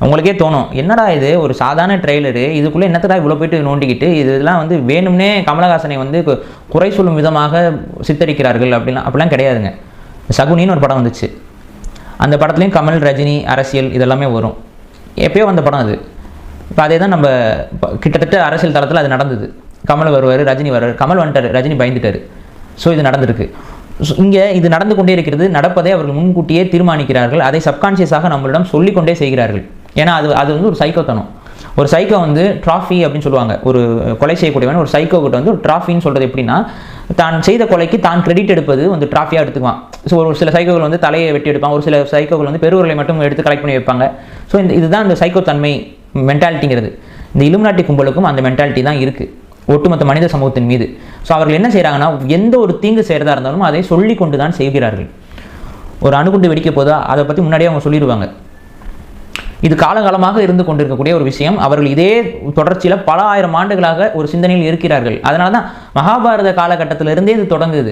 உங்களுக்கே தோணும், என்னடா இது ஒரு சாதாரண ட்ரெய்லரு, இதுக்குள்ளே என்னத்தடா இவ்வளோ போயிட்டு நோண்டிக்கிட்டு, இதெல்லாம் வந்து வேணும்னே கமலஹாசனை வந்து குறை சொல்லும் விதமாக சித்தரிக்கிறார்கள் அப்படிலாம் கிடையாதுங்க. சகுனின்னு ஒரு படம் வந்துச்சு, அந்த படத்துலேயும் கமல், ரஜினி, அரசியல் இதெல்லாமே வரும். எப்பயோ வந்த படம் அது. இப்போ அதே தான் நம்ம கிட்டத்தட்ட அரசியல் தளத்தில் அது நடந்தது. கமல் வருவார், ரஜினி வருவார், கமல் வந்துட்டார், ரஜினி பயந்துட்டார். ஸோ இது நடந்திருக்கு. இங்கே இது நடந்து கொண்டே இருக்கிறது. நடப்பதை அவர்கள் முன்கூட்டியே தீர்மானிக்கிறார்கள். அதை சப்கான்ஷியஸாக நம்மளிடம் சொல்லிக்கொண்டே செய்கிறார்கள். ஏன்னா அது வந்து ஒரு சைக்கோத்தனம். ஒரு சைக்கோ வந்து ட்ராஃபி அப்படின்னு சொல்லுவாங்க. ஒரு கொலை செய்யக்கூடியவன் ஒரு சைக்கோ கிட்ட வந்து ஒரு ட்ராஃபின்னு சொல்கிறது எப்படின்னா, தான் செய்த கொலைக்கு தான் கிரெடிட் எடுப்பது வந்து ட்ராஃபியாக எடுத்துக்குவான். ஸோ ஒரு சில சைக்கோகள் வந்து தலையை வெட்டி எடுப்பாங்க, ஒரு சில சைக்கோகள் வந்து பெருவர்களை மட்டும் எடுத்து கலெக்ட் பண்ணி வைப்பாங்க. ஸோ இதுதான் இந்த சைக்கோ தன்மை மென்டாலிட்டிங்கிறது. இந்த இலுமினாட்டி கும்பலுக்கும் அந்த மென்டாலிட்டி தான் இருக்குது ஒட்டுமொத்த மனித சமூகத்தின் மீது. ஸோ அவர்கள் என்ன செய்கிறாங்கன்னா, எந்த ஒரு தீங்கு செய்கிறதா இருந்தாலும் அதை சொல்லி கொண்டு தான் செய்கிறார்கள். ஒரு அணுகுண்டு வெடிக்க போதா அதை பற்றி முன்னாடியே அவங்க சொல்லிடுவாங்க. இது காலகாலமாக இருந்து கொண்டிருக்கக்கூடிய ஒரு விஷயம். அவர்கள் இதே தொடர்ச்சியில் பல ஆயிரம் ஆண்டுகளாக ஒரு சிந்தனையில் இருக்கிறார்கள். அதனால தான் மகாபாரத காலகட்டத்திலிருந்தே இது தொடங்குது.